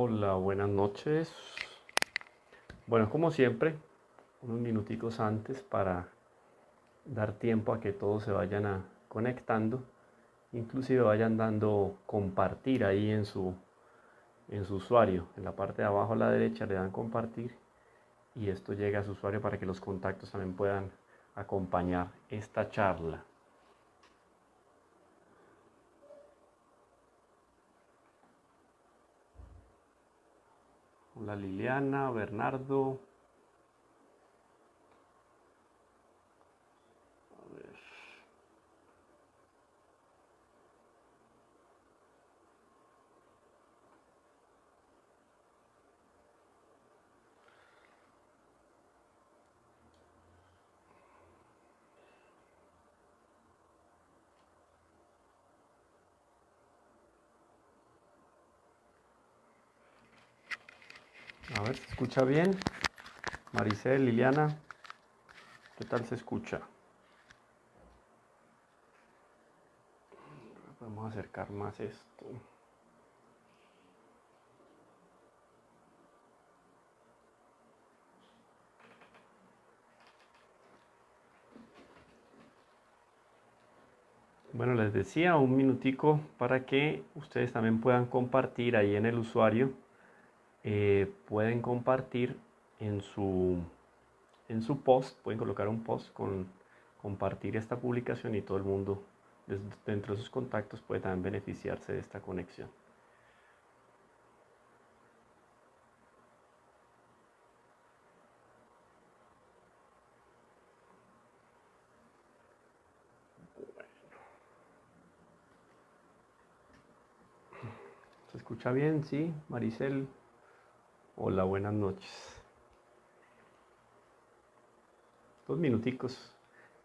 Hola, buenas noches. Bueno, como siempre, unos minuticos antes para dar tiempo a que todos se vayan conectando, inclusive vayan dando compartir ahí en su usuario. En la parte de abajo a la derecha le dan compartir y esto llega a su usuario para que los contactos también puedan acompañar esta charla. Hola Liliana, Bernardo. A ver. A ver, ¿se escucha bien? Maricel, Liliana, ¿qué tal se escucha? Podemos acercar más esto. Bueno, les decía un minutico para que ustedes también puedan compartir ahí en el usuario. Pueden compartir en su post, pueden colocar un post con compartir esta publicación y todo el mundo dentro de sus contactos puede también beneficiarse de esta conexión. ¿Se escucha bien? Sí, Maricel. Hola, buenas noches. 2 minuticos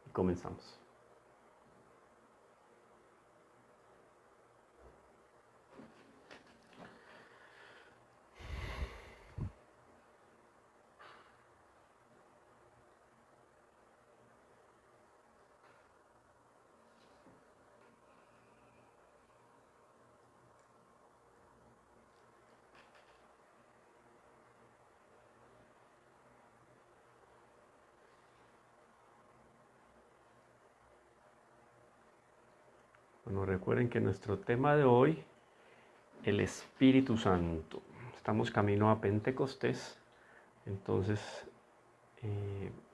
y comenzamos. Bueno, recuerden que nuestro tema de hoy, el Espíritu Santo. Estamos camino a Pentecostés, entonces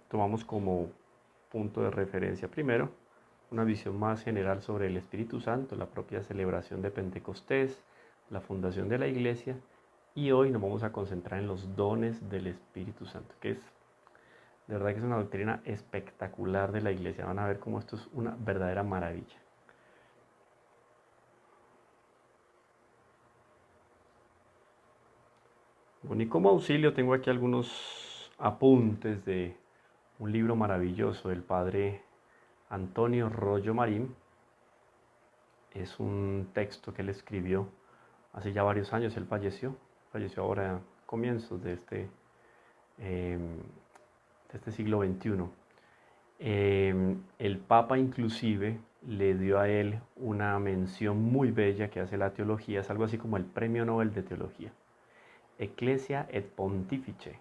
tomamos como punto de referencia primero una visión más general sobre el Espíritu Santo, la propia celebración de Pentecostés, la fundación de la iglesia, y hoy nos vamos a concentrar en los dones del Espíritu Santo, que es de verdad que es una doctrina espectacular de la iglesia. Van a ver cómo esto es una verdadera maravilla. Bueno, y como auxilio tengo aquí algunos apuntes de un libro maravilloso del padre Antonio Rollo Marín. Es un texto que él escribió hace ya varios años. Él falleció ahora a comienzos de este siglo XXI. El Papa inclusive le dio a él una mención muy bella que hace la teología. Es algo así como el Premio Nobel de Teología. Ecclesia et Pontifice.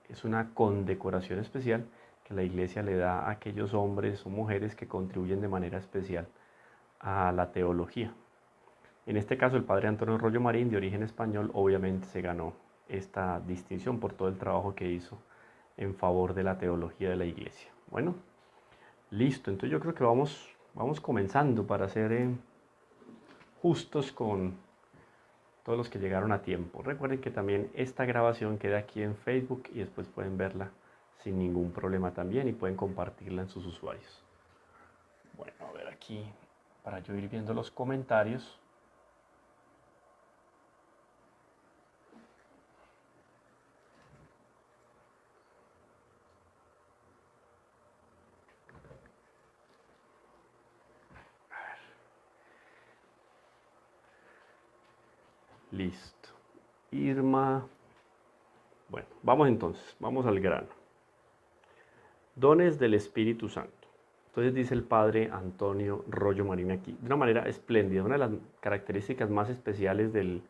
Es una condecoración especial que la Iglesia le da a aquellos hombres o mujeres que contribuyen de manera especial a la teología. En este caso, el padre Antonio Rollo Marín, de origen español, obviamente se ganó esta distinción por todo el trabajo que hizo en favor de la teología de la Iglesia. Bueno, listo. Entonces yo creo que vamos comenzando para ser justos con todos los que llegaron a tiempo. Recuerden que también esta grabación queda aquí en Facebook y después pueden verla sin ningún problema también y pueden compartirla en sus usuarios. Bueno, a ver aquí, para yo ir viendo los comentarios. Listo. Irma. Bueno, vamos entonces, vamos al grano. Dones del Espíritu Santo. Entonces dice el padre Antonio Rollo Marín aquí, de una manera espléndida, una de las características más especiales del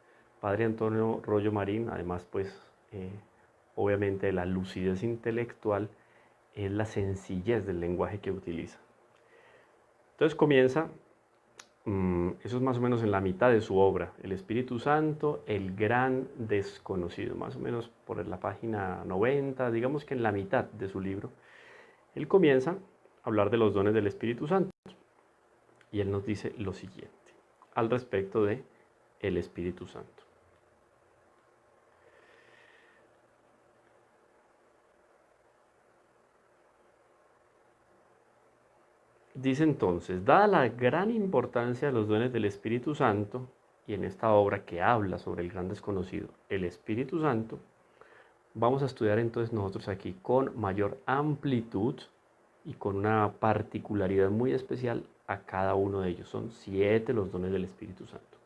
padre Antonio Rollo Marín, además pues obviamente la lucidez intelectual, es la sencillez del lenguaje que utiliza. Entonces comienza, eso es más o menos en la mitad de su obra, El Espíritu Santo, el gran desconocido, más o menos por la página 90, digamos que en la mitad de su libro, él comienza a hablar de los dones del Espíritu Santo. Y él nos dice lo siguiente al respecto de el Espíritu Santo. Dice entonces, dada la gran importancia de los dones del Espíritu Santo, y en esta obra que habla sobre el gran desconocido, el Espíritu Santo, vamos a estudiar entonces nosotros aquí con mayor amplitud y con una particularidad muy especial a cada uno de ellos. Son 7 los dones del Espíritu Santo.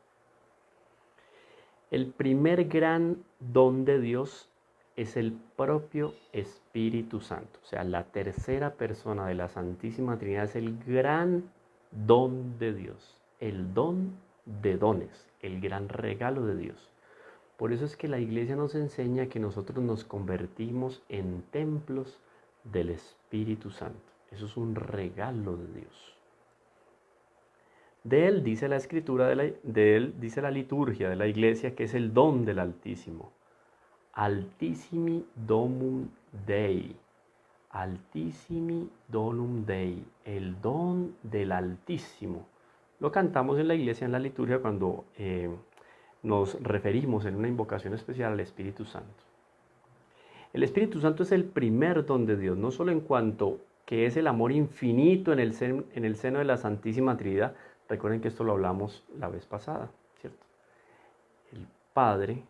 El primer gran don de Dios es el propio Espíritu Santo. O sea, la tercera persona de la Santísima Trinidad es el gran don de Dios. El don de dones, el gran regalo de Dios. Por eso es que la Iglesia nos enseña que nosotros nos convertimos en templos del Espíritu Santo. Eso es un regalo de Dios. De él dice la escritura, de él dice la liturgia de la Iglesia, que es el don del Altísimo. Altissimi Domum Dei. Altissimi Donum Dei. El don del Altísimo. Lo cantamos en la Iglesia, en la liturgia, cuando nos referimos en una invocación especial al Espíritu Santo. El Espíritu Santo es el primer don de Dios, no solo en cuanto que es el amor infinito en el seno de la Santísima Trinidad. Recuerden que esto lo hablamos la vez pasada, ¿cierto? El Padre,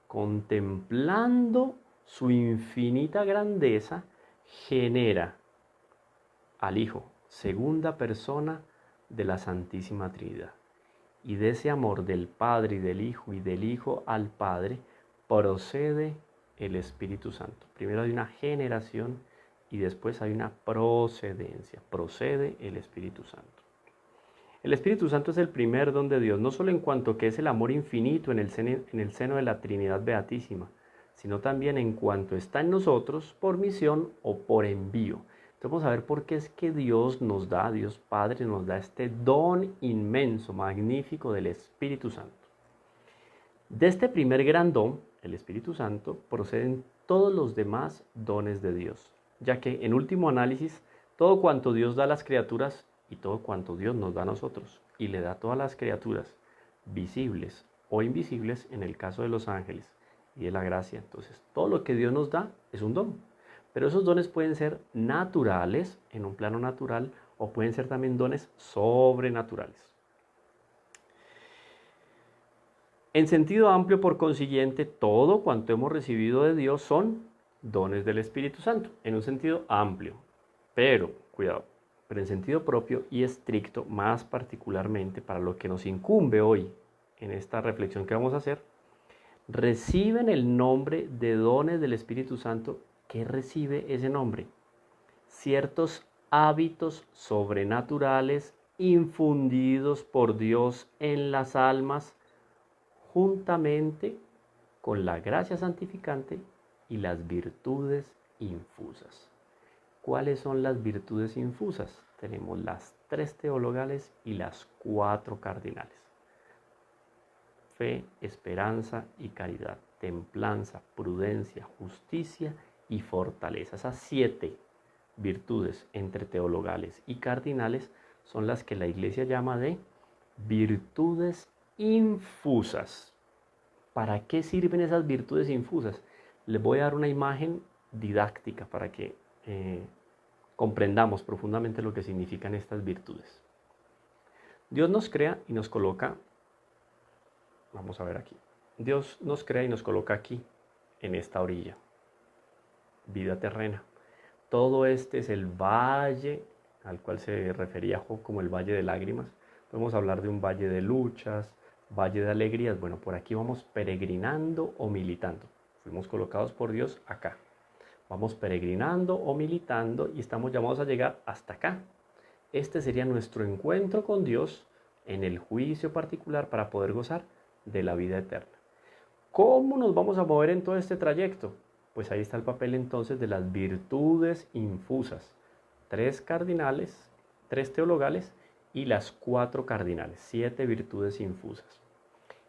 contemplando su infinita grandeza, genera al Hijo, segunda persona de la Santísima Trinidad. Y de ese amor del Padre y del Hijo y del Hijo al Padre procede el Espíritu Santo. Primero hay una generación y después hay una procedencia. Procede el Espíritu Santo. El Espíritu Santo es el primer don de Dios, no solo en cuanto que es el amor infinito en el seno de la Trinidad Beatísima, sino también en cuanto está en nosotros por misión o por envío. Entonces vamos a ver por qué es que Dios nos da, Dios Padre nos da este don inmenso, magnífico del Espíritu Santo. De este primer gran don, el Espíritu Santo, proceden todos los demás dones de Dios, ya que en último análisis, todo cuanto Dios da a las criaturas y todo cuanto Dios nos da a nosotros, y le da a todas las criaturas, visibles o invisibles, en el caso de los ángeles y de la gracia. Entonces, todo lo que Dios nos da es un don. Pero esos dones pueden ser naturales, en un plano natural, o pueden ser también dones sobrenaturales. En sentido amplio, por consiguiente, todo cuanto hemos recibido de Dios son dones del Espíritu Santo, en un sentido amplio. Pero, cuidado, pero en sentido propio y estricto, más particularmente para lo que nos incumbe hoy en esta reflexión que vamos a hacer, reciben el nombre de dones del Espíritu Santo. ¿Qué recibe ese nombre? Ciertos hábitos sobrenaturales infundidos por Dios en las almas, juntamente con la gracia santificante y las virtudes infusas. ¿Cuáles son las virtudes infusas? Tenemos las 3 teologales y las 4 cardinales. Fe, esperanza y caridad, templanza, prudencia, justicia y fortaleza. Esas 7 virtudes entre teologales y cardinales son las que la Iglesia llama de virtudes infusas. ¿Para qué sirven esas virtudes infusas? Les voy a dar una imagen didáctica para que comprendamos profundamente lo que significan estas virtudes. Dios nos crea y nos coloca, vamos a ver aquí, Dios nos crea y nos coloca aquí, en esta orilla, vida terrena. Todo este es el valle al cual se refería Job como el valle de lágrimas. Podemos hablar de un valle de luchas, valle de alegrías. Bueno, por aquí vamos peregrinando o militando. Fuimos colocados por Dios acá. Vamos peregrinando o militando y estamos llamados a llegar hasta acá. Este sería nuestro encuentro con Dios en el juicio particular para poder gozar de la vida eterna. ¿Cómo nos vamos a mover en todo este trayecto? Pues ahí está el papel entonces de las virtudes infusas. 3 cardinales, 3 teologales y las 4 cardinales, 7 virtudes infusas.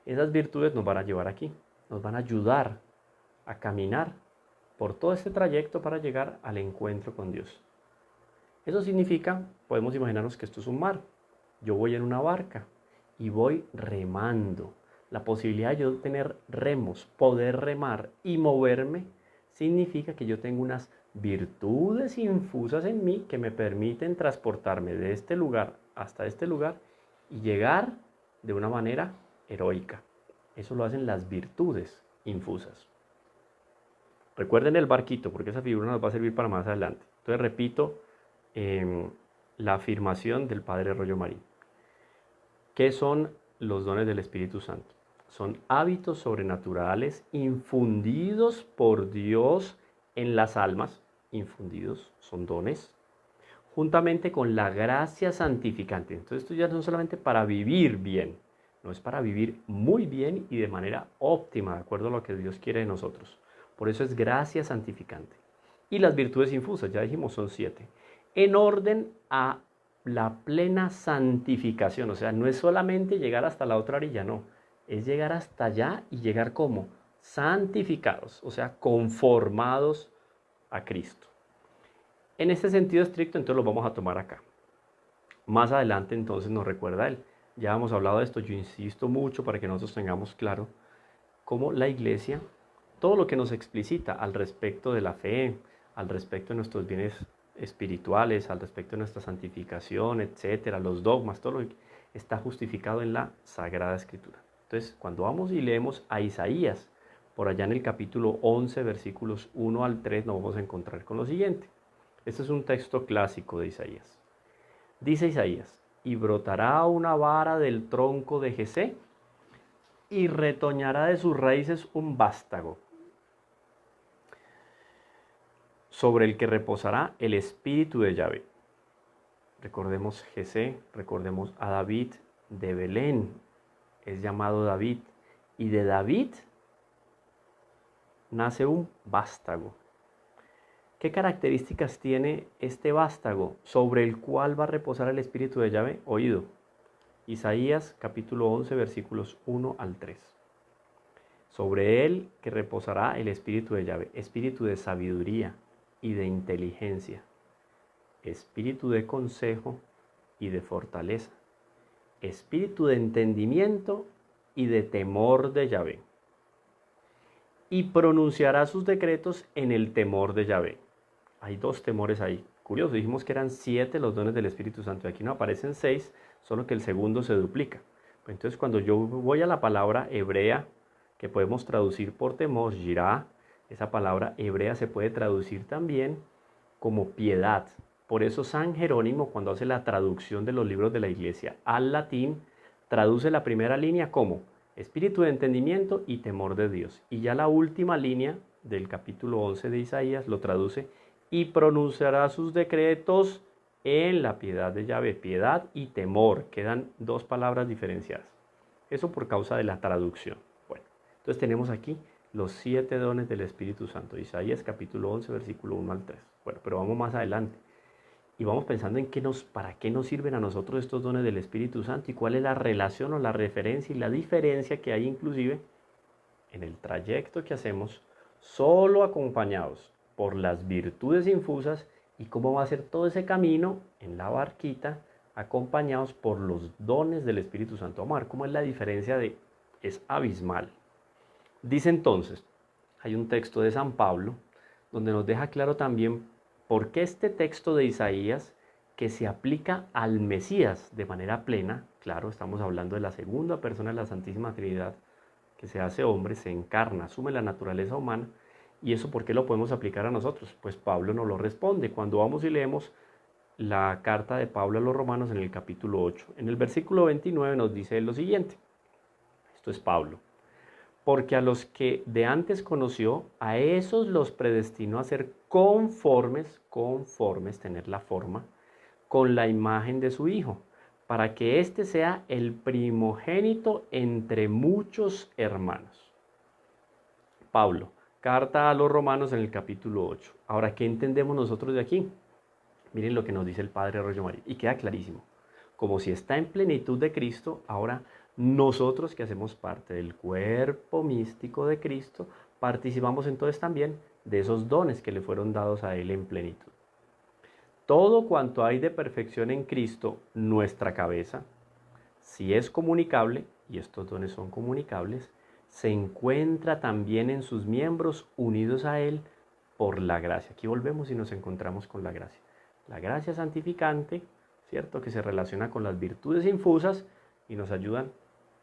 Esas virtudes nos van a llevar aquí, nos van a ayudar a caminar por todo este trayecto para llegar al encuentro con Dios. Eso significa, podemos imaginarnos que esto es un mar. Yo voy en una barca y voy remando. La posibilidad de yo tener remos, poder remar y moverme, significa que yo tengo unas virtudes infusas en mí que me permiten transportarme de este lugar hasta este lugar y llegar de una manera heroica. Eso lo hacen las virtudes infusas. Recuerden el barquito, porque esa figura nos va a servir para más adelante. Entonces repito la afirmación del Padre Rollo Marín. ¿Qué son los dones del Espíritu Santo? Son hábitos sobrenaturales infundidos por Dios en las almas. Infundidos, son dones. Juntamente con la gracia santificante. Entonces esto ya no es solamente para vivir bien, no es para vivir muy bien y de manera óptima, de acuerdo a lo que Dios quiere de nosotros. Por eso es gracia santificante. Y las virtudes infusas, ya dijimos, son 7. En orden a la plena santificación. O sea, no es solamente llegar hasta la otra orilla, no. Es llegar hasta allá y llegar como santificados, o sea, conformados a Cristo. En este sentido estricto, entonces lo vamos a tomar acá. Más adelante entonces nos recuerda él. Ya hemos hablado de esto, yo insisto mucho para que nosotros tengamos claro cómo la Iglesia, todo lo que nos explicita al respecto de la fe, al respecto de nuestros bienes espirituales, al respecto de nuestra santificación, etcétera, los dogmas, todo lo que está justificado en la Sagrada Escritura. Entonces, cuando vamos y leemos a Isaías, por allá en el capítulo 11, versículos 1 al 3, nos vamos a encontrar con lo siguiente. Este es un texto clásico de Isaías. Dice Isaías, y brotará una vara del tronco de Jesé, y retoñará de sus raíces un vástago, sobre el que reposará el espíritu de Yahvé. Recordemos Jesé, recordemos a David de Belén, es llamado David, y de David nace un vástago. ¿Qué características tiene este vástago sobre el cual va a reposar el espíritu de Yahvé? Oído. Isaías capítulo 11 versículos 1 al 3. Sobre él que reposará el espíritu de Yahvé, espíritu de sabiduría y de inteligencia, espíritu de consejo y de fortaleza, espíritu de entendimiento y de temor de Yahvé. Y pronunciará sus decretos en el temor de Yahvé. Hay 2 temores ahí. Curioso, dijimos que eran 7 los dones del Espíritu Santo. Aquí no aparecen 6, solo que el segundo se duplica. Entonces, cuando yo voy a la palabra hebrea, que podemos traducir por temor, yirá, esa palabra hebrea se puede traducir también como piedad. Por eso San Jerónimo, cuando hace la traducción de los libros de la Iglesia al latín, traduce la primera línea como espíritu de entendimiento y temor de Dios. Y ya la última línea del capítulo 11 de Isaías lo traduce y pronunciará sus decretos en la piedad de Yahvé. Piedad y temor, quedan 2 palabras diferenciadas. Eso por causa de la traducción. Bueno, entonces tenemos aquí los 7 dones del Espíritu Santo. Isaías capítulo 11, versículo 1 al 3. Bueno, pero vamos más adelante. Y vamos pensando en para qué nos sirven a nosotros estos dones del Espíritu Santo y cuál es la relación o la referencia y la diferencia que hay inclusive en el trayecto que hacemos solo acompañados por las virtudes infusas y cómo va a ser todo ese camino en la barquita acompañados por los dones del Espíritu Santo. Vamos a ver cómo es la diferencia es abismal. Dice entonces, hay un texto de San Pablo donde nos deja claro también por qué este texto de Isaías que se aplica al Mesías de manera plena, claro, estamos hablando de la segunda persona de la Santísima Trinidad, que se hace hombre, se encarna, asume la naturaleza humana. ¿Y eso por qué lo podemos aplicar a nosotros? Pues Pablo nos lo responde cuando vamos y leemos la carta de Pablo a los Romanos en el capítulo 8. En el versículo 29 nos dice lo siguiente. Esto es Pablo. Porque a los que de antes conoció, a esos los predestinó a ser conformes, tener la forma, con la imagen de su Hijo, para que éste sea el primogénito entre muchos hermanos. Pablo, carta a los Romanos en el capítulo 8. Ahora, ¿qué entendemos nosotros de aquí? Miren lo que nos dice el Padre Rollo María, y queda clarísimo. Como si está en plenitud de Cristo, ahora nosotros que hacemos parte del cuerpo místico de Cristo, participamos entonces también de esos dones que le fueron dados a Él en plenitud. Todo cuanto hay de perfección en Cristo, nuestra cabeza, si es comunicable, y estos dones son comunicables, se encuentra también en sus miembros unidos a Él por la gracia. Aquí volvemos y nos encontramos con la gracia. La gracia santificante, ¿cierto? Que se relaciona con las virtudes infusas y nos ayudan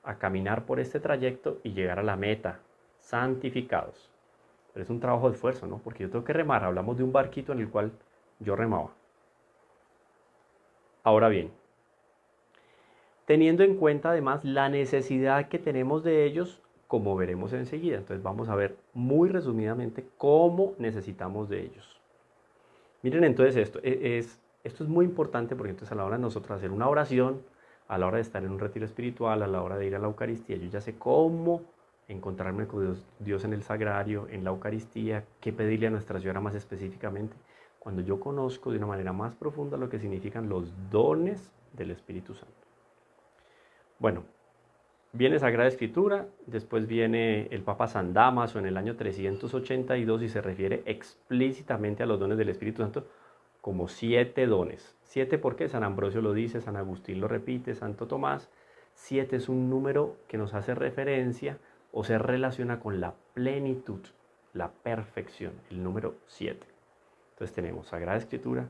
a caminar por este trayecto y llegar a la meta, santificados. Pero es un trabajo de esfuerzo, ¿no? Porque yo tengo que remar. Hablamos de un barquito en el cual yo remaba. Ahora bien, teniendo en cuenta además la necesidad que tenemos de ellos, como veremos enseguida. Entonces vamos a ver muy resumidamente cómo necesitamos de ellos. Miren entonces esto es muy importante porque entonces a la hora de nosotros hacer una oración, a la hora de estar en un retiro espiritual, a la hora de ir a la Eucaristía, yo ya sé cómo encontrarme con Dios en el sagrario, en la Eucaristía, qué pedirle a Nuestra Señora más específicamente, cuando yo conozco de una manera más profunda lo que significan los dones del Espíritu Santo. Bueno, viene Sagrada Escritura, después viene el Papa San Damaso en el año 382 y se refiere explícitamente a los dones del Espíritu Santo como 7 dones. 7 porque San Ambrosio lo dice, San Agustín lo repite, Santo Tomás. 7 es un número que nos hace referencia o se relaciona con la plenitud, la perfección, el número 7. Entonces tenemos Sagrada Escritura,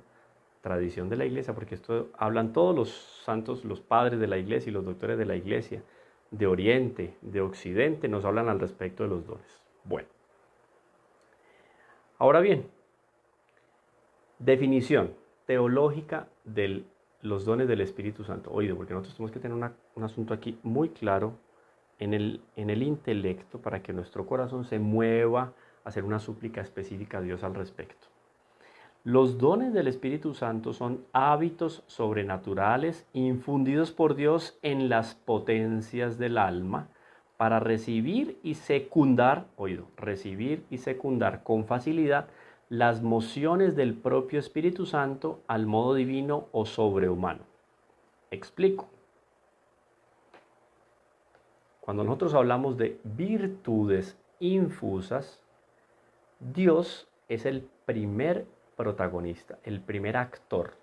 tradición de la Iglesia, porque esto hablan todos los santos, los padres de la Iglesia y los doctores de la Iglesia, de Oriente, de Occidente, nos hablan al respecto de los dones. Bueno, ahora bien, definición teológica de los dones del Espíritu Santo. Oído, porque nosotros tenemos que tener un asunto aquí muy claro en el intelecto para que nuestro corazón se mueva a hacer una súplica específica a Dios al respecto. Los dones del Espíritu Santo son hábitos sobrenaturales infundidos por Dios en las potencias del alma para recibir y secundar con facilidad las mociones del propio Espíritu Santo al modo divino o sobrehumano. Explico. Cuando nosotros hablamos de virtudes infusas, Dios es el primer protagonista, el primer actor.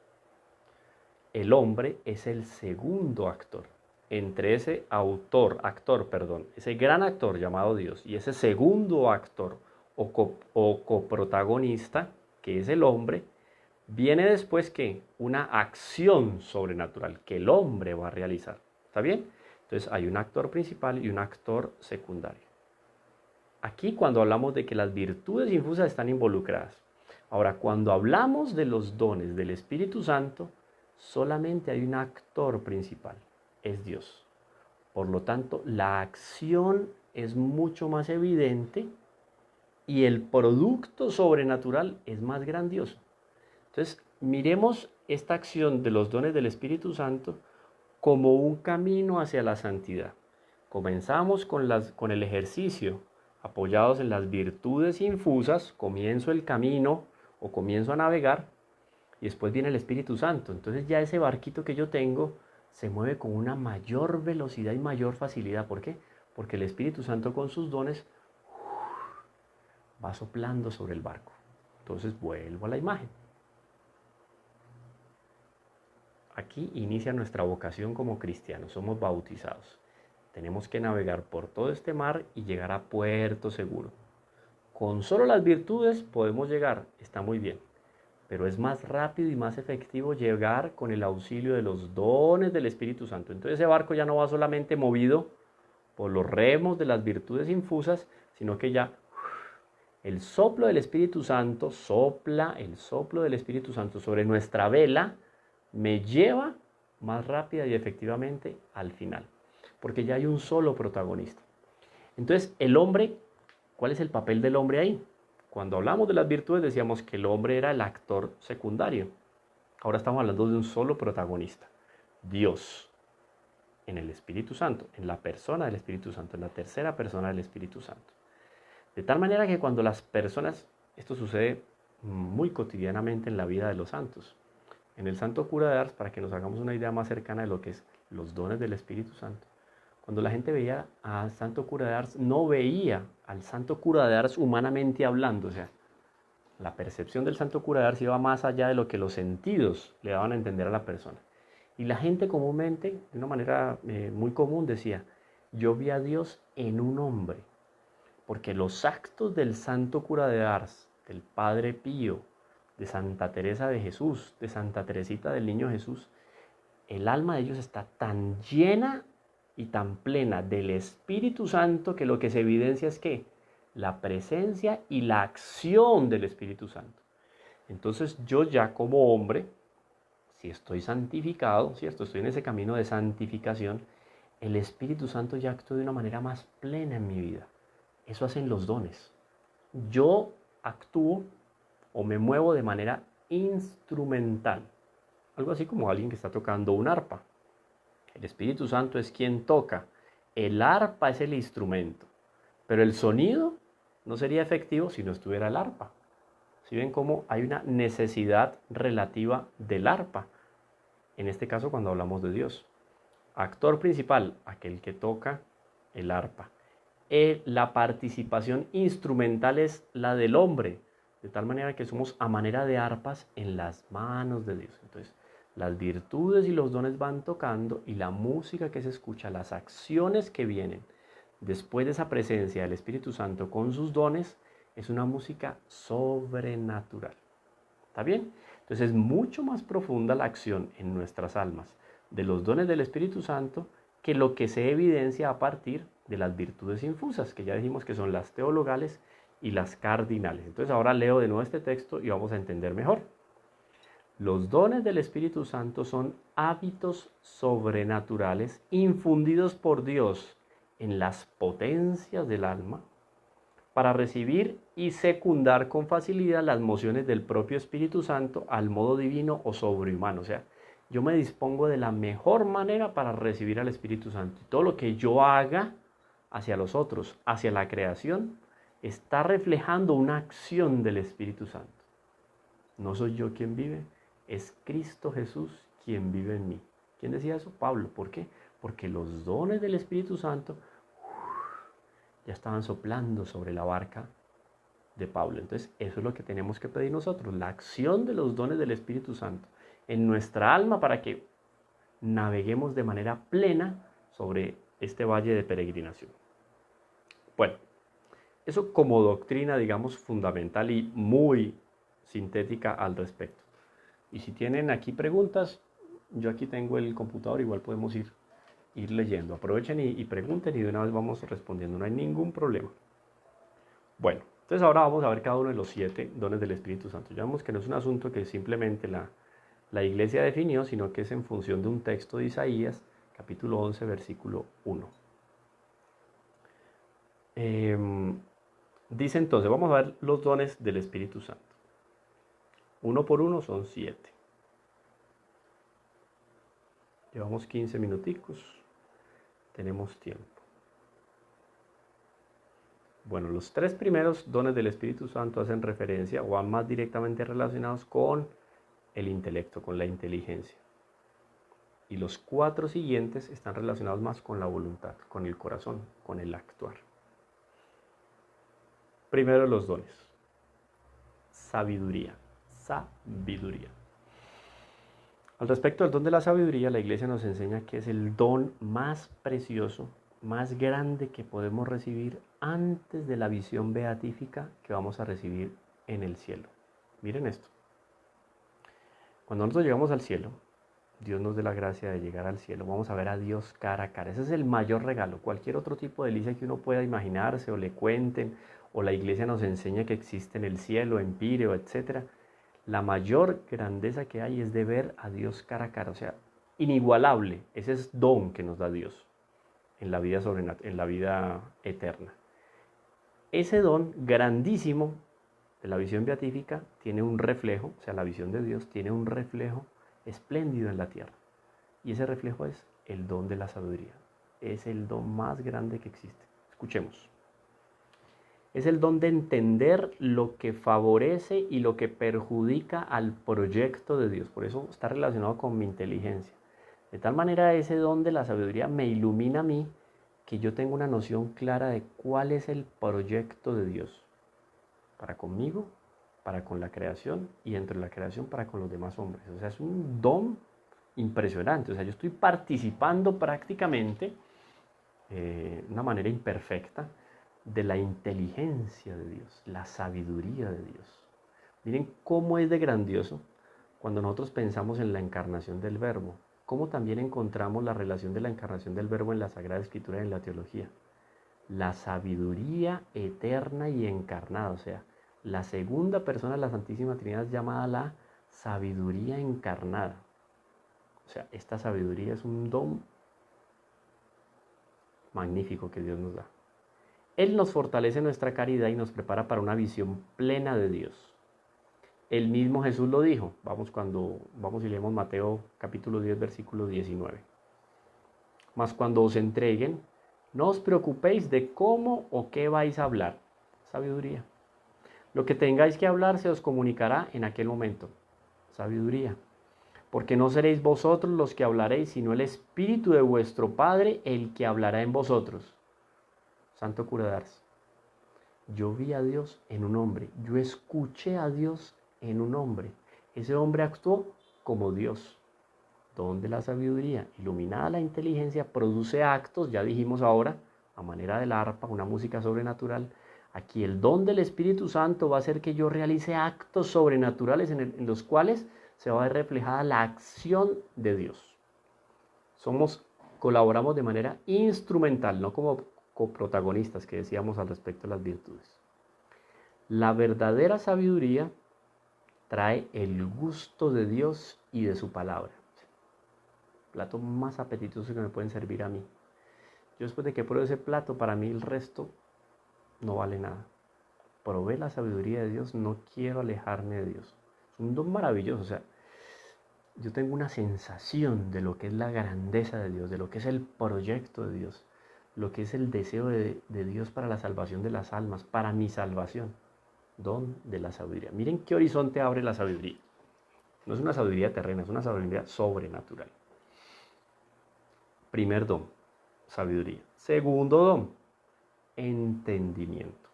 El hombre es el segundo actor. Entre ese ese gran actor llamado Dios y ese segundo actor o coprotagonista, que es el hombre, viene después que una acción sobrenatural que el hombre va a realizar. ¿Está bien? Entonces hay un actor principal y un actor secundario. Aquí cuando hablamos de que las virtudes infusas están involucradas. Ahora, cuando hablamos de los dones del Espíritu Santo, solamente hay un actor principal, es Dios. Por lo tanto, la acción es mucho más evidente y el producto sobrenatural es más grandioso. Entonces, miremos esta acción de los dones del Espíritu Santo como un camino hacia la santidad. Comenzamos con el ejercicio, apoyados en las virtudes infusas, comienzo el camino o comienzo a navegar y después viene el Espíritu Santo. Entonces ya ese barquito que yo tengo se mueve con una mayor velocidad y mayor facilidad. ¿Por qué? Porque el Espíritu Santo con sus dones va soplando sobre el barco. Entonces vuelvo a la imagen. Aquí inicia nuestra vocación como cristianos, somos bautizados. Tenemos que navegar por todo este mar y llegar a puerto seguro. Con solo las virtudes podemos llegar, está muy bien, pero es más rápido y más efectivo llegar con el auxilio de los dones del Espíritu Santo. Entonces ese barco ya no va solamente movido por los remos de las virtudes infusas, sino que ya el soplo del Espíritu Santo sopla el soplo del Espíritu Santo sobre nuestra vela, me lleva más rápida y efectivamente al final, porque ya hay un solo protagonista. Entonces, el hombre, ¿cuál es el papel del hombre ahí? Cuando hablamos de las virtudes decíamos que el hombre era el actor secundario. Ahora estamos hablando de un solo protagonista, Dios, en el Espíritu Santo, en la persona del Espíritu Santo, en la tercera persona del Espíritu Santo. De tal manera que cuando las personas, esto sucede muy cotidianamente en la vida de los santos. En el santo cura de Ars, para que nos hagamos una idea más cercana de lo que es los dones del Espíritu Santo, cuando la gente veía al santo cura de Ars, no veía al santo cura de Ars humanamente hablando, o sea, la percepción del santo cura de Ars iba más allá de lo que los sentidos le daban a entender a la persona. Y la gente comúnmente, de una manera muy común, decía, yo vi a Dios en un hombre, porque los actos del santo cura de Ars, del Padre Pío, de Santa Teresa de Jesús, de Santa Teresita del Niño Jesús, el alma de ellos está tan llena y tan plena del Espíritu Santo que lo que se evidencia es que la presencia y la acción del Espíritu Santo. Entonces yo ya como hombre, si estoy santificado, ¿cierto? Estoy en ese camino de santificación, el Espíritu Santo ya actúa de una manera más plena en mi vida. Eso hacen los dones. Yo actúo o me muevo de manera instrumental. Algo así como alguien que está tocando un arpa. El Espíritu Santo es quien toca. El arpa es el instrumento. Pero el sonido no sería efectivo si no estuviera el arpa. ¿Sí ven cómo hay una necesidad relativa del arpa? En este caso cuando hablamos de Dios. Actor principal, aquel que toca el arpa. La participación instrumental es la del hombre, de tal manera que somos a manera de arpas en las manos de Dios. Entonces, las virtudes y los dones van tocando y la música que se escucha, las acciones que vienen después de esa presencia del Espíritu Santo con sus dones, es una música sobrenatural. ¿Está bien? Entonces es mucho más profunda la acción en nuestras almas de los dones del Espíritu Santo que lo que se evidencia a partir de las virtudes infusas, que ya dijimos que son las teologales y las cardinales. Entonces ahora leo de nuevo este texto y vamos a entender mejor. Los dones del Espíritu Santo son hábitos sobrenaturales infundidos por Dios en las potencias del alma para recibir y secundar con facilidad las mociones del propio Espíritu Santo al modo divino o sobrehumano. O sea, yo me dispongo de la mejor manera para recibir al Espíritu Santo. Y todo lo que yo haga hacia los otros, hacia la creación, está reflejando una acción del Espíritu Santo. No soy yo quien vive, es Cristo Jesús quien vive en mí. ¿Quién decía eso? Pablo. ¿Por qué? Porque los dones del Espíritu Santo ya estaban soplando sobre la barca de Pablo. Entonces, eso es lo que tenemos que pedir nosotros, la acción de los dones del Espíritu Santo en nuestra alma para que naveguemos de manera plena sobre este valle de peregrinación. Bueno, eso como doctrina, digamos, fundamental y muy sintética al respecto. Y si tienen aquí preguntas, yo aquí tengo el computador, igual podemos ir leyendo. Aprovechen y pregunten y de una vez vamos respondiendo, no hay ningún problema. Bueno, entonces ahora vamos a ver cada uno de los 7 dones del Espíritu Santo. Ya vemos que no es un asunto que simplemente la iglesia definió, sino que es en función de un texto de Isaías, capítulo 11, versículo 1. Dice entonces, vamos a ver los dones del Espíritu Santo. Uno por uno son 7. Llevamos 15 minuticos, tenemos tiempo. Bueno, los 3 primeros dones del Espíritu Santo hacen referencia o van más directamente relacionados con el intelecto, con la inteligencia. Y los 4 siguientes están relacionados más con la voluntad, con el corazón, con el actuar. Primero los dones. Sabiduría. Sabiduría. Al respecto del don de la sabiduría, la Iglesia nos enseña que es el don más precioso, más grande que podemos recibir antes de la visión beatífica que vamos a recibir en el cielo. Miren esto. Cuando nosotros llegamos al cielo, Dios nos dé la gracia de llegar al cielo, vamos a ver a Dios cara a cara. Ese es el mayor regalo. Cualquier otro tipo de delicia que uno pueda imaginarse o le cuenten, o la Iglesia nos enseña que existe en el cielo, empíreo, etc. La mayor grandeza que hay es de ver a Dios cara a cara, o sea, inigualable. Ese es don que nos da Dios en la vida en la vida eterna. Ese don grandísimo de la visión beatífica tiene un reflejo, o sea, la visión de Dios tiene un reflejo espléndido en la tierra. Y ese reflejo es el don de la sabiduría. Es el don más grande que existe. Escuchemos. Es el don de entender lo que favorece y lo que perjudica al proyecto de Dios. Por eso está relacionado con mi inteligencia. De tal manera ese don de la sabiduría me ilumina a mí, que yo tengo una noción clara de cuál es el proyecto de Dios para conmigo, para con la creación y dentro de la creación para con los demás hombres. O sea, es un don impresionante. O sea, yo estoy participando prácticamente de una manera imperfecta de la inteligencia de Dios, la sabiduría de Dios. Miren cómo es de grandioso cuando nosotros pensamos en la encarnación del Verbo, cómo también encontramos la relación de la encarnación del Verbo en la Sagrada Escritura y en la teología. La sabiduría eterna y encarnada, o sea, la segunda persona de la Santísima Trinidad es llamada la sabiduría encarnada. O sea, esta sabiduría es un don magnífico que Dios nos da. Él nos fortalece nuestra caridad y nos prepara para una visión plena de Dios. El mismo Jesús lo dijo. Vamos y leemos Mateo capítulo 10, versículo 19. Mas cuando os entreguen, no os preocupéis de cómo o qué vais a hablar. Sabiduría. Lo que tengáis que hablar se os comunicará en aquel momento. Sabiduría. Porque no seréis vosotros los que hablaréis, sino el Espíritu de vuestro Padre el que hablará en vosotros. Santo cura de Ars. Yo vi a Dios en un hombre. Yo escuché a Dios en un hombre. Ese hombre actuó como Dios. Don de la sabiduría, iluminada la inteligencia, produce actos, ya dijimos ahora, a manera del arpa, una música sobrenatural. Aquí el don del Espíritu Santo va a hacer que yo realice actos sobrenaturales en los cuales se va a ver reflejada la acción de Dios. Colaboramos de manera instrumental, no como coprotagonistas que decíamos al respecto de las virtudes. La verdadera sabiduría trae el gusto de Dios y de su palabra. Plato más apetitoso que me pueden servir a mí. Yo después de que pruebe ese plato, para mí el resto no vale nada. Probé la sabiduría de Dios, no quiero alejarme de Dios. Es un don maravilloso, o sea, yo tengo una sensación de lo que es la grandeza de Dios, de lo que es el proyecto de Dios, lo que es el deseo de Dios para la salvación de las almas, para mi salvación. Don de la sabiduría. Miren qué horizonte abre la sabiduría. No es una sabiduría terrena, es una sabiduría sobrenatural. Primer don, sabiduría. Segundo don, entendimiento.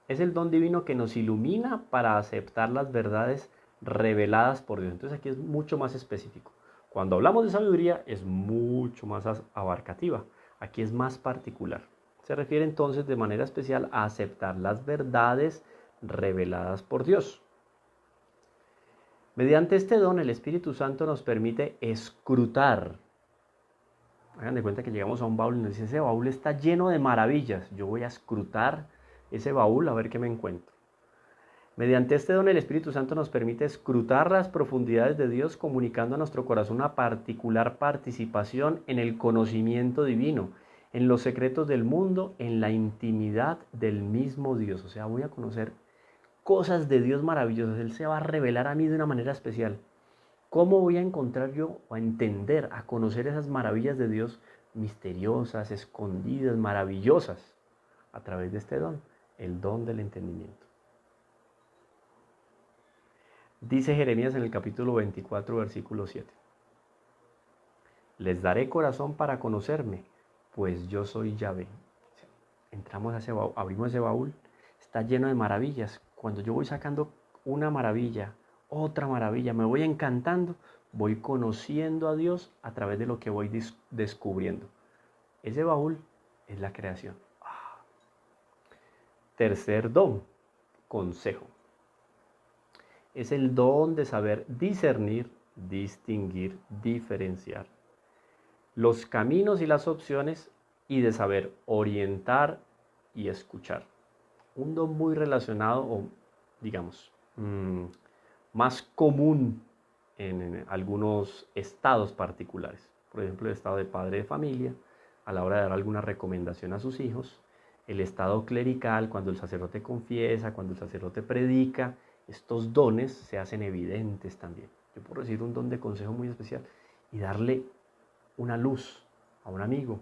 Es el don divino que nos ilumina para aceptar las verdades reveladas por Dios. Entonces aquí es mucho más específico. Cuando hablamos de sabiduría es mucho más abarcativa. Aquí es más particular. Se refiere entonces de manera especial a aceptar las verdades reveladas por Dios. Mediante este don el Espíritu Santo nos permite escrutar. Hagan de cuenta que llegamos a un baúl y nos dice, ese baúl está lleno de maravillas. Yo voy a escrutar ese baúl a ver qué me encuentro. Mediante este don el Espíritu Santo nos permite escrutar las profundidades de Dios, comunicando a nuestro corazón una particular participación en el conocimiento divino, en los secretos del mundo, en la intimidad del mismo Dios. O sea, voy a conocer cosas de Dios maravillosas. Él se va a revelar a mí de una manera especial. ¿Cómo voy a encontrar yo o a entender, a conocer esas maravillas de Dios misteriosas, escondidas, maravillosas? A través de este don, el don del entendimiento. Dice Jeremías en el capítulo 24, versículo 7. Les daré corazón para conocerme, pues yo soy Yahvé. Entramos a ese baúl, abrimos ese baúl, está lleno de maravillas. Cuando yo voy sacando una maravilla, otra maravilla, me voy encantando, voy conociendo a Dios a través de lo que voy descubriendo. Ese baúl es la creación. Tercer don, consejo. Es el don de saber discernir, distinguir, diferenciar los caminos y las opciones y de saber orientar y escuchar. Un don muy relacionado o, digamos, más común en algunos estados particulares. Por ejemplo, el estado de padre de familia, a la hora de dar alguna recomendación a sus hijos. El estado clerical, cuando el sacerdote confiesa, cuando el sacerdote predica. Estos dones se hacen evidentes también. Yo puedo recibir un don de consejo muy especial y darle una luz a un amigo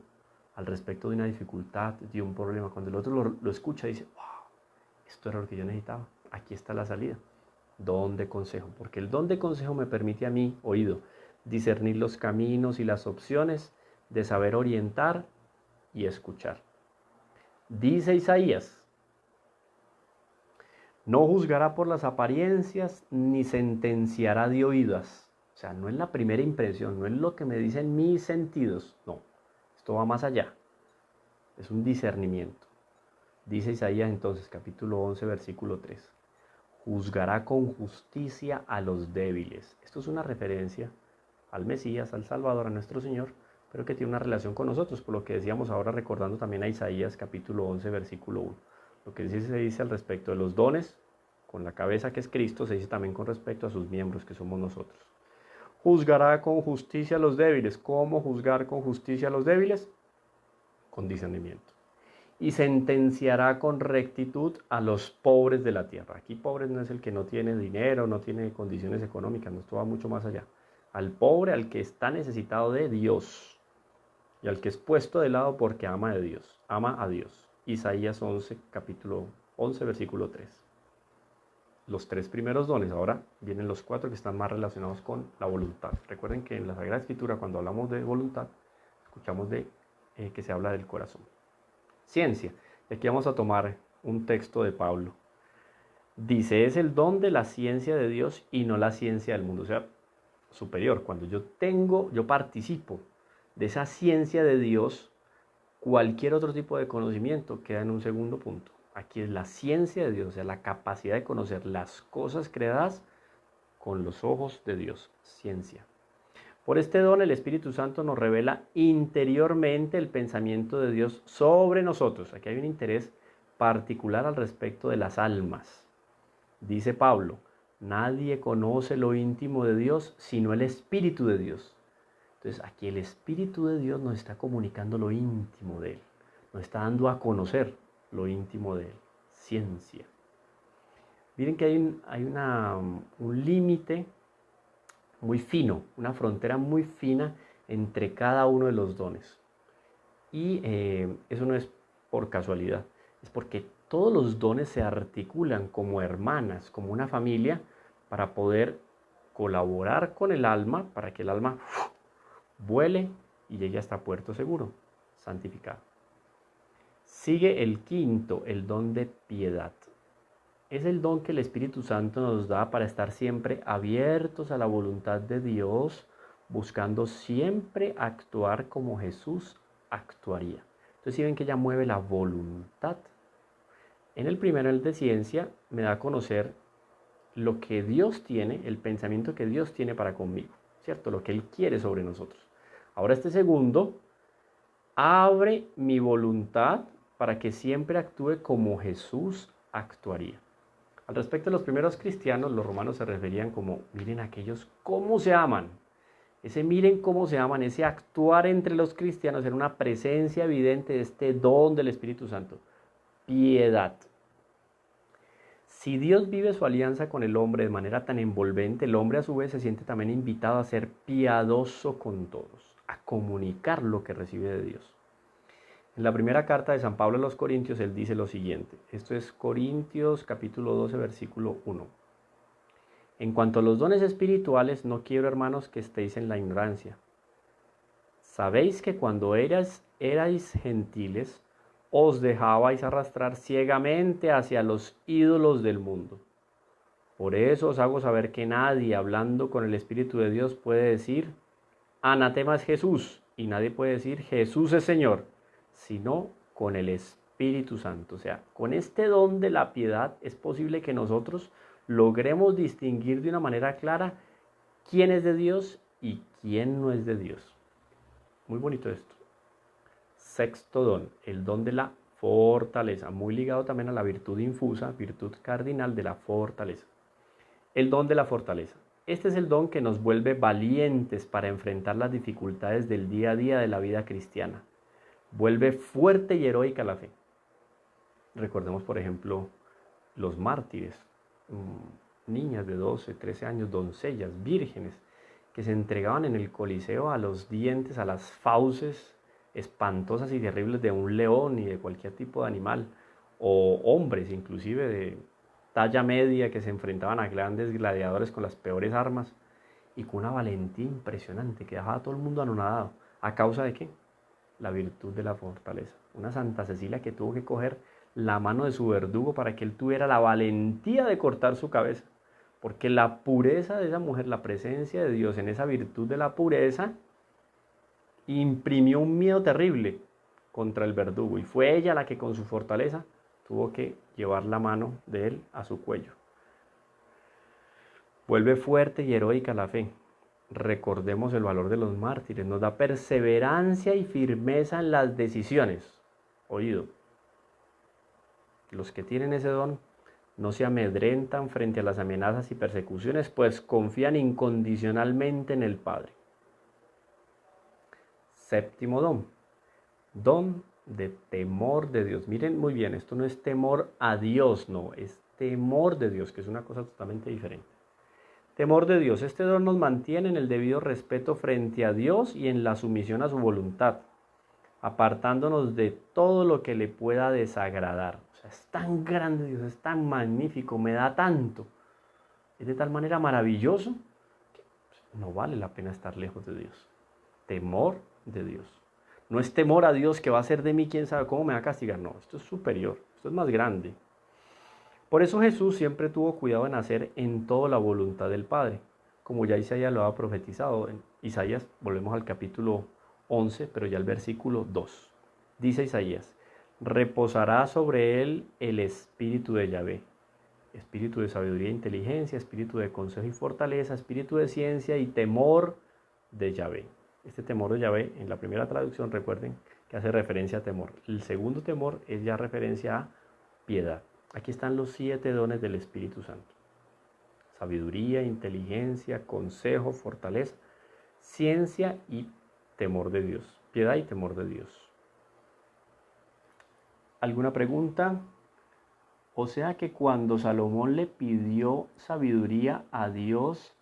al respecto de una dificultad, de un problema. Cuando el otro lo escucha, dice, wow, Esto era lo que yo necesitaba. Aquí está la salida. Don de consejo. Porque el don de consejo me permite a mí, oído, discernir los caminos y las opciones, de saber orientar y escuchar. Dice Isaías: no juzgará por las apariencias, ni sentenciará de oídas. O sea, no es la primera impresión, no es lo que me dicen mis sentidos. No, esto va más allá. Es un discernimiento. Dice Isaías entonces, capítulo 11, versículo 3. Juzgará con justicia a los débiles. Esto es una referencia al Mesías, al Salvador, a nuestro Señor, pero que tiene una relación con nosotros, por lo que decíamos ahora, recordando también a Isaías capítulo 11, versículo 1. Lo que se dice al respecto de los dones, con la cabeza que es Cristo, se dice también con respecto a sus miembros, que somos nosotros. Juzgará con justicia a los débiles. ¿Cómo juzgar con justicia a los débiles? Con discernimiento. Y sentenciará con rectitud a los pobres de la tierra. Aquí pobres no es el que no tiene dinero, no tiene condiciones económicas, no, esto va mucho más allá. Al pobre, al que está necesitado de Dios y al que es puesto de lado porque ama a Dios. Isaías 11, capítulo 11, versículo 3. Los tres primeros dones, ahora vienen los cuatro que están más relacionados con la voluntad. Recuerden que en la Sagrada Escritura, cuando hablamos de voluntad, escuchamos que se habla del corazón. Ciencia. Y aquí vamos a tomar un texto de Pablo. Dice, es el don de la ciencia de Dios y no la ciencia del mundo. O sea, superior. Cuando yo participo de esa ciencia de Dios, cualquier otro tipo de conocimiento queda en un segundo punto. Aquí es la ciencia de Dios, o sea, la capacidad de conocer las cosas creadas con los ojos de Dios. Ciencia. Por este don el Espíritu Santo nos revela interiormente el pensamiento de Dios sobre nosotros. Aquí hay un interés particular al respecto de las almas. Dice Pablo, nadie conoce lo íntimo de Dios sino el Espíritu de Dios. Entonces aquí el Espíritu de Dios nos está comunicando lo íntimo de Él. Nos está dando a conocer lo íntimo de Él. Ciencia. Miren que hay un límite muy fino, una frontera muy fina entre cada uno de los dones. Y eso no es por casualidad, es porque todos los dones se articulan como hermanas, como una familia, para poder colaborar con el alma, para que el alma vuele y llegue hasta puerto seguro, santificado. Sigue el quinto, el don de piedad. Es el don que el Espíritu Santo nos da para estar siempre abiertos a la voluntad de Dios, buscando siempre actuar como Jesús actuaría. Entonces, si ven que ya mueve la voluntad. En el primero, el de ciencia, me da a conocer lo que Dios tiene, el pensamiento que Dios tiene para conmigo, ¿cierto? Lo que Él quiere sobre nosotros. Ahora este segundo abre mi voluntad para que siempre actúe como Jesús actuaría. Al respecto de los primeros cristianos, los romanos se referían como, miren aquellos cómo se aman. Ese miren cómo se aman, ese actuar entre los cristianos era una presencia evidente de este don del Espíritu Santo. Piedad. Si Dios vive su alianza con el hombre de manera tan envolvente, el hombre a su vez se siente también invitado a ser piadoso con todos, a comunicar lo que recibe de Dios. En la primera carta de San Pablo a los Corintios, él dice lo siguiente. Esto es Corintios capítulo 12, versículo 1. En cuanto a los dones espirituales, no quiero, hermanos, que estéis en la ignorancia. Sabéis que cuando erais gentiles, os dejabais arrastrar ciegamente hacia los ídolos del mundo. Por eso os hago saber que nadie, hablando con el Espíritu de Dios, puede decir, anatema es Jesús, y nadie puede decir, Jesús es Señor, sino con el Espíritu Santo. O sea, con este don de la piedad es posible que nosotros logremos distinguir de una manera clara quién es de Dios y quién no es de Dios. Muy bonito esto. Sexto don, el don de la fortaleza, muy ligado también a la virtud infusa, virtud cardinal de la fortaleza. El don de la fortaleza. Este es el don que nos vuelve valientes para enfrentar las dificultades del día a día de la vida cristiana. Vuelve fuerte y heroica la fe. Recordemos, por ejemplo, los mártires, niñas de 12, 13 años, doncellas, vírgenes, que se entregaban en el Coliseo a los dientes, a las fauces espantosas y terribles de un león y de cualquier tipo de animal, o hombres inclusive de talla media que se enfrentaban a grandes gladiadores con las peores armas y con una valentía impresionante que dejaba a todo el mundo anonadado. ¿A causa de qué? La virtud de la fortaleza. Una Santa Cecilia que tuvo que coger la mano de su verdugo para que él tuviera la valentía de cortar su cabeza. Porque la pureza de esa mujer, la presencia de Dios en esa virtud de la pureza, imprimió un miedo terrible contra el verdugo. Y fue ella la que con su fortaleza tuvo que llevar la mano de él a su cuello. Vuelve fuerte y heroica la fe. Recordemos el valor de los mártires. Nos da perseverancia y firmeza en las decisiones. Oído. Los que tienen ese don no se amedrentan frente a las amenazas y persecuciones, pues confían incondicionalmente en el Padre. Séptimo don. Don de temor de Dios. Miren muy bien, esto no es temor a Dios, no, es temor de Dios, que es una cosa totalmente diferente. Temor de Dios. Este don nos mantiene en el debido respeto frente a Dios y en la sumisión a su voluntad, apartándonos de todo lo que le pueda desagradar. O sea, es tan grande Dios, es tan magnífico, me da tanto. Es de tal manera maravilloso que no vale la pena estar lejos de Dios. Temor de Dios. No es temor a Dios que va a hacer de mí quién sabe cómo me va a castigar. No, esto es superior, esto es más grande. Por eso Jesús siempre tuvo cuidado en hacer en todo la voluntad del Padre, como ya Isaías lo ha profetizado. En Isaías, volvemos al capítulo 11, pero ya el versículo 2. Dice Isaías, reposará sobre él el espíritu de Yahvé, espíritu de sabiduría e inteligencia, espíritu de consejo y fortaleza, espíritu de ciencia y temor de Yahvé. Este temor de Yahvé, en la primera traducción, recuerden que hace referencia a temor. El segundo temor es ya referencia a piedad. Aquí están los 7 dones del Espíritu Santo. Sabiduría, inteligencia, consejo, fortaleza, ciencia y temor de Dios. Piedad y temor de Dios. ¿Alguna pregunta? O sea que cuando Salomón le pidió sabiduría a Dios,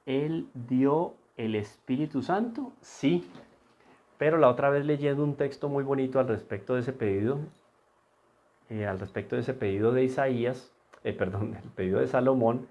¿él dio el Espíritu Santo? Sí. Pero la otra vez leyendo un texto muy bonito al respecto de ese pedido, de Isaías, el pedido de Salomón,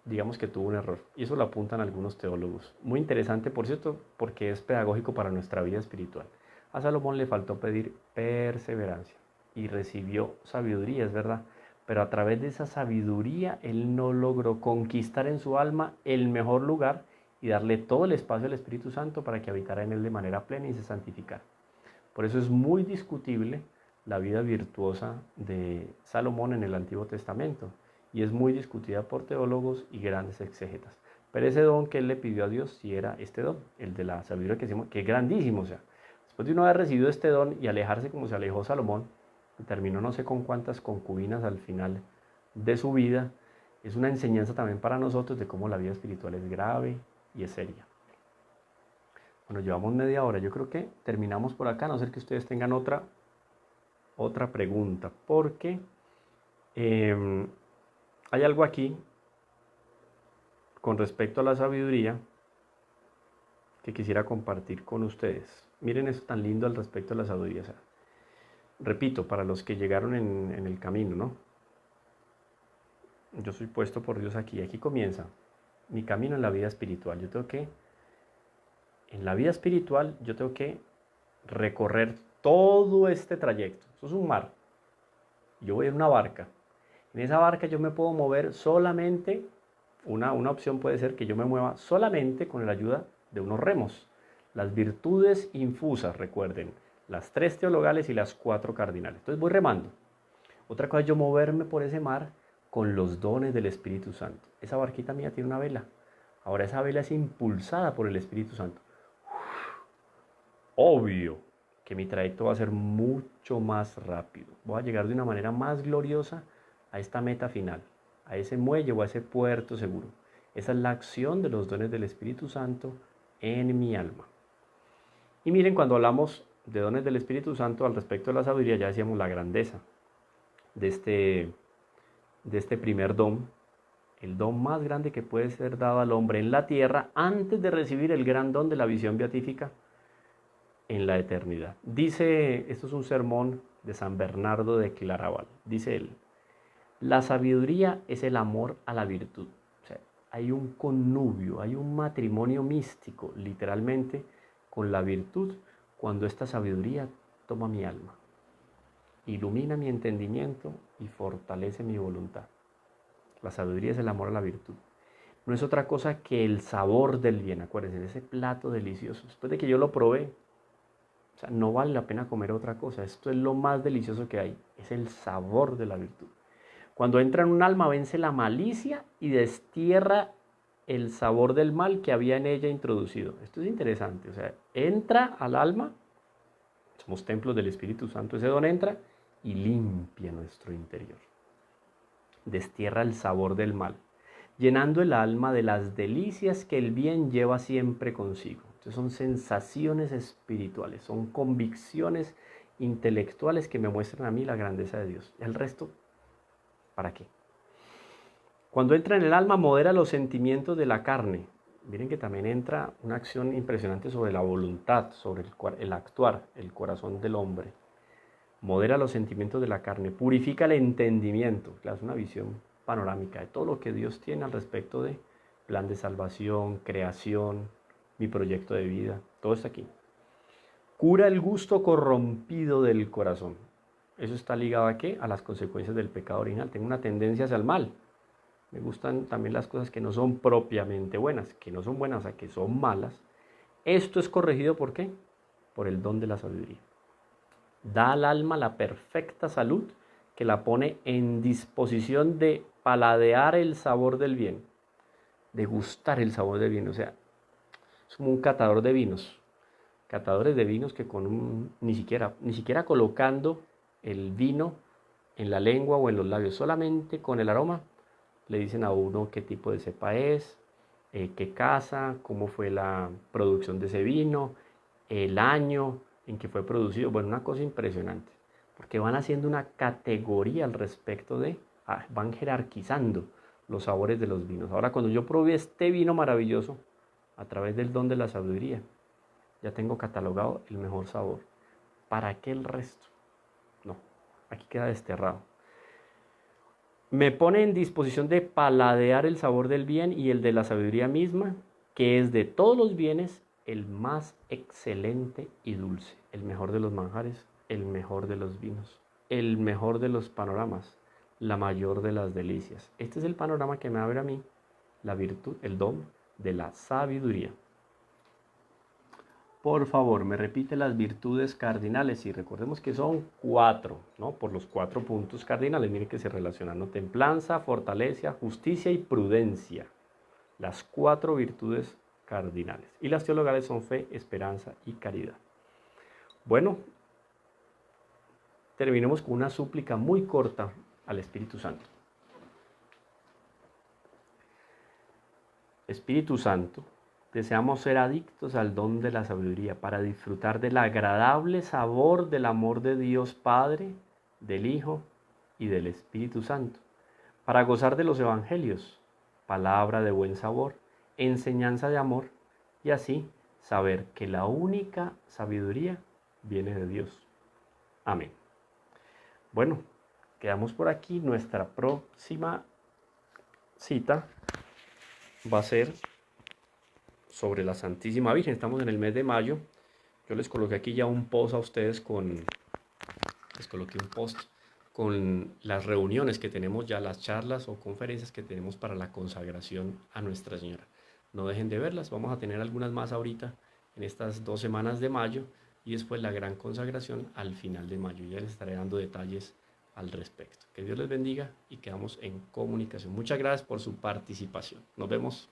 digamos que tuvo un error. Y eso lo apuntan algunos teólogos. Muy interesante, por cierto, porque es pedagógico para nuestra vida espiritual. A Salomón le faltó pedir perseverancia y recibió sabiduría, es verdad. Pero a través de esa sabiduría, él no logró conquistar en su alma el mejor lugar y darle todo el espacio al Espíritu Santo para que habitara en él de manera plena y se santificara. Por eso es muy discutible la vida virtuosa de Salomón en el Antiguo Testamento y es muy discutida por teólogos y grandes exégetas. Pero ese don que él le pidió a Dios sí era este don, el de la sabiduría que es grandísimo. O sea, después de uno haber recibido este don y alejarse como se alejó Salomón, y terminó no sé con cuántas concubinas al final de su vida, es una enseñanza también para nosotros de cómo la vida espiritual es grave y es seria. Bueno, llevamos media hora, yo creo que terminamos por acá, a no ser que ustedes tengan otra pregunta, porque hay algo aquí con respecto a la sabiduría que quisiera compartir con ustedes. Miren eso tan lindo al respecto a la sabiduría. O sea, repito, para los que llegaron en el camino, ¿no? Yo soy puesto por Dios aquí. Aquí comienza mi camino en la vida espiritual. En la vida espiritual, yo tengo que recorrer todo este trayecto. Eso es un mar. Yo voy en una barca. En esa barca yo me puedo mover solamente, una opción puede ser que yo me mueva solamente con la ayuda de unos remos. Las virtudes infusas, recuerden, las 3 teologales y las 4 cardinales. Entonces voy remando. Otra cosa es yo moverme por ese mar con los dones del Espíritu Santo. Esa barquita mía tiene una vela. Ahora esa vela es impulsada por el Espíritu Santo. Obvio que mi trayecto va a ser mucho más rápido. Voy a llegar de una manera más gloriosa a esta meta final, a ese muelle o a ese puerto seguro. Esa es la acción de los dones del Espíritu Santo en mi alma. Y miren, cuando hablamos de dones del Espíritu Santo al respecto de la sabiduría, ya decíamos la grandeza de este primer don, el don más grande que puede ser dado al hombre en la tierra antes de recibir el gran don de la visión beatífica en la eternidad. Dice, esto es un sermón de San Bernardo de Claraval, dice él, la sabiduría es el amor a la virtud. O sea, hay un connubio, hay un matrimonio místico, literalmente, con la virtud, cuando esta sabiduría toma mi alma, ilumina mi entendimiento y fortalece mi voluntad. La sabiduría es el amor a la virtud. No es otra cosa que el sabor del bien, acuérdense, ese plato delicioso. Después de que yo lo probé, o sea, no vale la pena comer otra cosa. Esto es lo más delicioso que hay. Es el sabor de la virtud. Cuando entra en un alma, vence la malicia y destierra el sabor del mal que había en ella introducido. Esto es interesante. O sea, entra al alma, somos templos del Espíritu Santo, ese don entra y limpia nuestro interior. Destierra el sabor del mal, llenando el alma de las delicias que el bien lleva siempre consigo. Entonces son sensaciones espirituales, son convicciones intelectuales que me muestran a mí la grandeza de Dios. ¿Y el resto? ¿Para qué? Cuando entra en el alma, modera los sentimientos de la carne. Miren que también entra una acción impresionante sobre la voluntad, sobre el actuar, el corazón del hombre. Modera los sentimientos de la carne, purifica el entendimiento. Claro, es una visión panorámica de todo lo que Dios tiene al respecto de plan de salvación, creación, mi proyecto de vida, todo está aquí. Cura el gusto corrompido del corazón. Eso está ligado a ¿qué? A las consecuencias del pecado original. Tengo una tendencia hacia el mal. Me gustan también las cosas que no son propiamente buenas, que no son buenas, o sea, que son malas. Esto es corregido ¿por qué? Por el don de la sabiduría. Da al alma la perfecta salud que la pone en disposición de paladear el sabor del bien, de gustar el sabor del bien. O sea, es como un catador de vinos. Catadores de vinos que ni siquiera colocando el vino en la lengua o en los labios, solamente con el aroma le dicen a uno qué tipo de cepa es, qué casa, cómo fue la producción de ese vino, el año en que fue producido. Bueno, una cosa impresionante, porque van haciendo una categoría al respecto van jerarquizando los sabores de los vinos. Ahora, cuando yo probé este vino maravilloso, a través del don de la sabiduría, ya tengo catalogado el mejor sabor. ¿Para qué el resto? No, aquí queda desterrado. Me pone en disposición de paladear el sabor del bien y el de la sabiduría misma, que es de todos los bienes el más excelente y dulce, el mejor de los manjares, el mejor de los vinos, el mejor de los panoramas, la mayor de las delicias. Este es el panorama que me abre a mí la virtud, el don de la sabiduría. Por favor, me repite las virtudes cardinales y recordemos que son 4, ¿no? Por los 4 puntos cardinales. Miren que se relacionan, ¿no? Templanza, fortaleza, justicia y prudencia. Las 4 virtudes cardinales. Y las teologales son fe, esperanza y caridad. Bueno, terminemos con una súplica muy corta al Espíritu Santo. Espíritu Santo, deseamos ser adictos al don de la sabiduría para disfrutar del agradable sabor del amor de Dios Padre, del Hijo y del Espíritu Santo, para gozar de los evangelios, palabra de buen sabor, enseñanza de amor, y así saber que la única sabiduría viene de Dios. Amén. Bueno, quedamos por aquí. Nuestra próxima cita va a ser sobre la Santísima Virgen. Estamos en el mes de mayo. Yo les coloqué aquí ya un post a ustedes les coloqué un post con las reuniones que tenemos ya, las charlas o conferencias que tenemos para la consagración a Nuestra Señora. No dejen de verlas, vamos a tener algunas más ahorita en estas 2 semanas de mayo y después la gran consagración al final de mayo. Ya les estaré dando detalles al respecto. Que Dios les bendiga y quedamos en comunicación. Muchas gracias por su participación. Nos vemos.